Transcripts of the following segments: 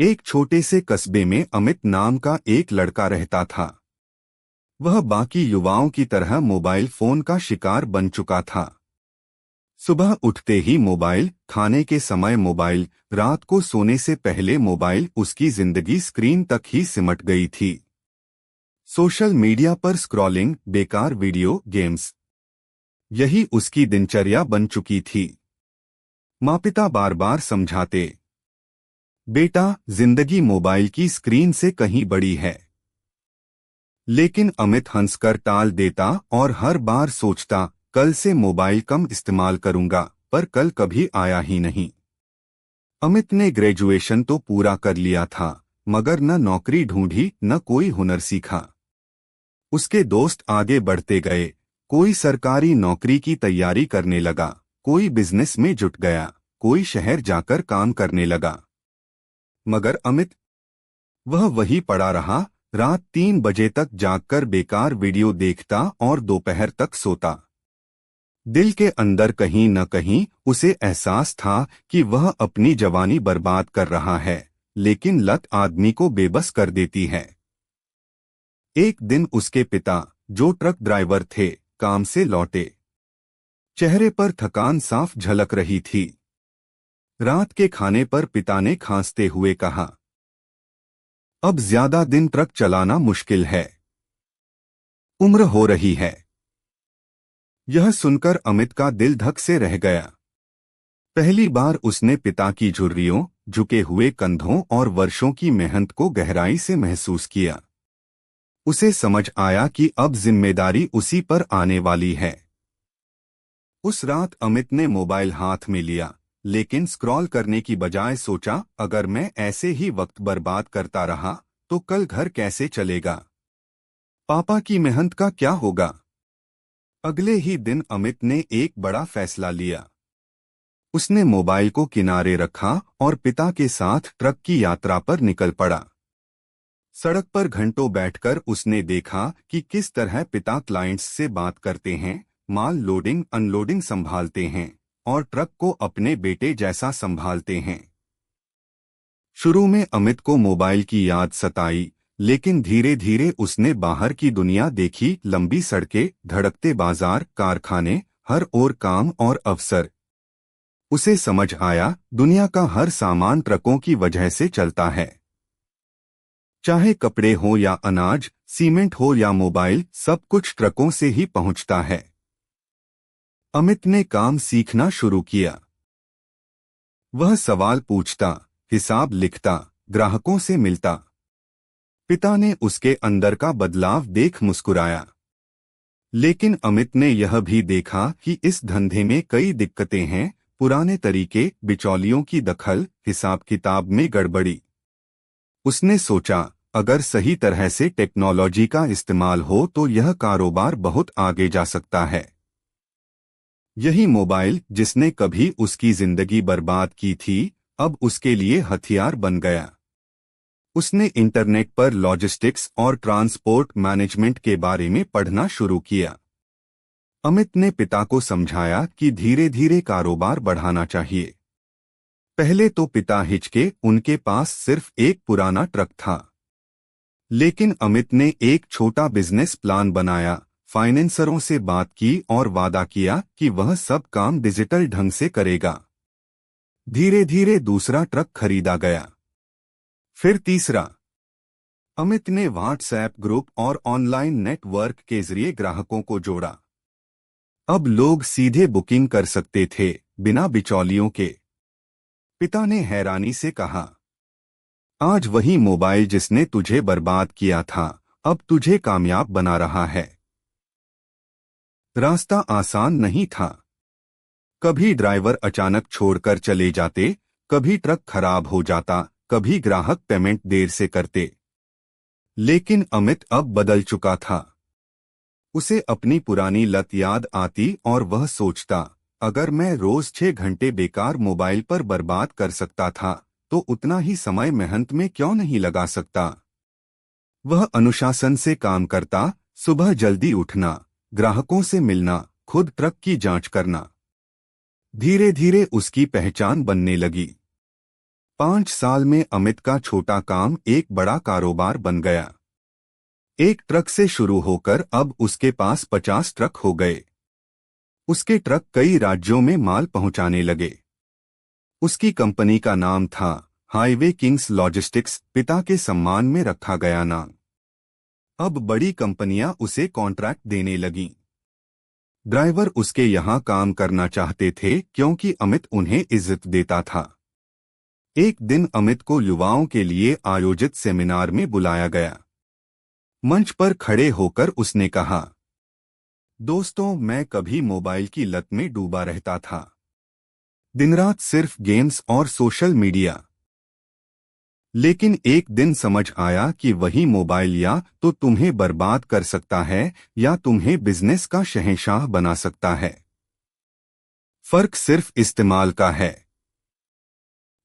एक छोटे से कस्बे में अमित नाम का एक लड़का रहता था। वह बाकी युवाओं की तरह मोबाइल फोन का शिकार बन चुका था। सुबह उठते ही मोबाइल, खाने के समय मोबाइल, रात को सोने से पहले मोबाइल, उसकी जिंदगी स्क्रीन तक ही सिमट गई थी। सोशल मीडिया पर स्क्रॉलिंग, बेकार वीडियो गेम्स, यही उसकी दिनचर्या बन चुकी थी। माँ-पिता बार बार समझाते, बेटा जिंदगी मोबाइल की स्क्रीन से कहीं बड़ी है। लेकिन अमित हंसकर टाल देता और हर बार सोचता, कल से मोबाइल कम इस्तेमाल करूंगा, पर कल कभी आया ही नहीं। अमित ने ग्रेजुएशन तो पूरा कर लिया था, मगर न नौकरी ढूंढी न कोई हुनर सीखा। उसके दोस्त आगे बढ़ते गए, कोई सरकारी नौकरी की तैयारी करने लगा, कोई बिजनेस में जुट गया, कोई शहर जाकर काम करने लगा। मगर अमित, वह वही पड़ा रहा, रात 3 बजे तक जागकर बेकार वीडियो देखता और दोपहर तक सोता। दिल के अंदर कहीं न कहीं उसे एहसास था कि वह अपनी जवानी बर्बाद कर रहा है, लेकिन लत आदमी को बेबस कर देती है। एक दिन उसके पिता, जो ट्रक ड्राइवर थे, काम से लौटे। चेहरे पर थकान साफ झलक रही थी। रात के खाने पर पिता ने खांसते हुए कहा, अब ज्यादा दिन ट्रक चलाना मुश्किल है, उम्र हो रही है। यह सुनकर अमित का दिल धक से रह गया। पहली बार उसने पिता की झुर्रियों, झुके हुए कंधों और वर्षों की मेहनत को गहराई से महसूस किया। उसे समझ आया कि अब जिम्मेदारी उसी पर आने वाली है। उस रात अमित ने मोबाइल हाथ में लिया, लेकिन स्क्रॉल करने की बजाय सोचा, अगर मैं ऐसे ही वक्त बर्बाद करता रहा तो कल घर कैसे चलेगा? पापा की मेहनत का क्या होगा? अगले ही दिन अमित ने एक बड़ा फैसला लिया। उसने मोबाइल को किनारे रखा और पिता के साथ ट्रक की यात्रा पर निकल पड़ा। सड़क पर घंटों बैठकर उसने देखा कि किस तरह पिता क्लाइंट्स से बात करते हैं, माल लोडिंग अनलोडिंग संभालते हैं और ट्रक को अपने बेटे जैसा संभालते हैं। शुरू में अमित को मोबाइल की याद सताई, लेकिन धीरे धीरे उसने बाहर की दुनिया देखी, लंबी सड़कें, धड़कते बाजार, कारखाने, हर ओर काम और अवसर। उसे समझ आया, दुनिया का हर सामान ट्रकों की वजह से चलता है। चाहे कपड़े हो या अनाज, सीमेंट हो या मोबाइल, सब कुछ ट्रकों से ही पहुंचता है। अमित ने काम सीखना शुरू किया। वह सवाल पूछता, हिसाब लिखता, ग्राहकों से मिलता। पिता ने उसके अंदर का बदलाव देख मुस्कुराया। लेकिन अमित ने यह भी देखा कि इस धंधे में कई दिक्कतें हैं, पुराने तरीके, बिचौलियों की दखल, हिसाब किताब में गड़बड़ी। उसने सोचा, अगर सही तरह से टेक्नोलॉजी का इस्तेमाल हो तो यह कारोबार बहुत आगे जा सकता है। यही मोबाइल, जिसने कभी उसकी जिंदगी बर्बाद की थी, अब उसके लिए हथियार बन गया। उसने इंटरनेट पर लॉजिस्टिक्स और ट्रांसपोर्ट मैनेजमेंट के बारे में पढ़ना शुरू किया। अमित ने पिता को समझाया कि धीरे धीरे कारोबार बढ़ाना चाहिए। पहले तो पिता हिचके, उनके पास सिर्फ एक पुराना ट्रक था। लेकिन अमित ने एक छोटा बिजनेस प्लान बनाया, फाइनेंसरों से बात की और वादा किया कि वह सब काम डिजिटल ढंग से करेगा। धीरे धीरे दूसरा ट्रक खरीदा गया, फिर तीसरा। अमित ने व्हाट्सएप ग्रुप और ऑनलाइन नेटवर्क के जरिए ग्राहकों को जोड़ा। अब लोग सीधे बुकिंग कर सकते थे, बिना बिचौलियों के। पिता ने हैरानी से कहा, आज वही मोबाइल जिसने तुझे बर्बाद किया था, अब तुझे कामयाब बना रहा है। रास्ता आसान नहीं था। कभी ड्राइवर अचानक छोड़कर चले जाते, कभी ट्रक खराब हो जाता, कभी ग्राहक पेमेंट देर से करते। लेकिन अमित अब बदल चुका था। उसे अपनी पुरानी लत याद आती और वह सोचता, अगर मैं रोज 6 घंटे बेकार मोबाइल पर बर्बाद कर सकता था, तो उतना ही समय मेहनत में क्यों नहीं लगा सकता। वह अनुशासन से काम करता, सुबह जल्दी उठना, ग्राहकों से मिलना, खुद ट्रक की जांच करना। धीरे धीरे उसकी पहचान बनने लगी। 5 साल में अमित का छोटा काम एक बड़ा कारोबार बन गया। एक ट्रक से शुरू होकर अब उसके पास 50 ट्रक हो गए। उसके ट्रक कई राज्यों में माल पहुंचाने लगे। उसकी कंपनी का नाम था हाईवे किंग्स लॉजिस्टिक्स, पिता के सम्मान में रखा गया नाम। अब बड़ी कंपनियां उसे कॉन्ट्रैक्ट देने लगीं। ड्राइवर उसके यहां काम करना चाहते थे क्योंकि अमित उन्हें इज्जत देता था। एक दिन अमित को युवाओं के लिए आयोजित सेमिनार में बुलाया गया। मंच पर खड़े होकर उसने कहा, दोस्तों, मैं कभी मोबाइल की लत में डूबा रहता था। दिन रात सिर्फ गेम्स और सोशल मीडिया। लेकिन एक दिन समझ आया कि वही मोबाइल या तो तुम्हें बर्बाद कर सकता है या तुम्हें बिजनेस का शहंशाह बना सकता है। फर्क सिर्फ इस्तेमाल का है।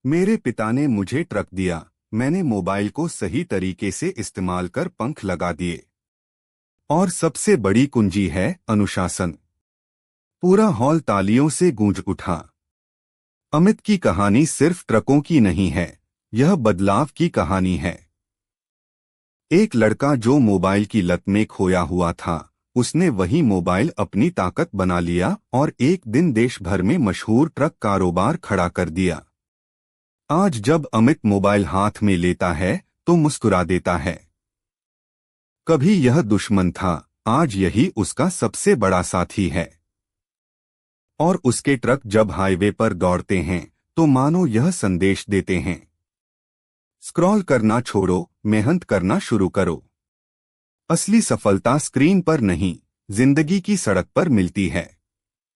मेरे पिता ने मुझे ट्रक दिया, मैंने मोबाइल को सही तरीके से इस्तेमाल कर पंख लगा दिए। और सबसे बड़ी कुंजी है अनुशासन। पूरा हॉल तालियों से गूंज उठा। अमित की कहानी सिर्फ ट्रकों की नहीं है, यह बदलाव की कहानी है। एक लड़का जो मोबाइल की लत में खोया हुआ था, उसने वही मोबाइल अपनी ताकत बना लिया और एक दिन देश भर में मशहूर ट्रक कारोबार खड़ा कर दिया। आज जब अमित मोबाइल हाथ में लेता है तो मुस्कुरा देता है। कभी यह दुश्मन था, आज यही उसका सबसे बड़ा साथी है। और उसके ट्रक जब हाईवे पर दौड़ते हैं तो मानो यह संदेश देते हैं, स्क्रॉल करना छोड़ो, मेहनत करना शुरू करो। असली सफलता स्क्रीन पर नहीं, जिंदगी की सड़क पर मिलती है।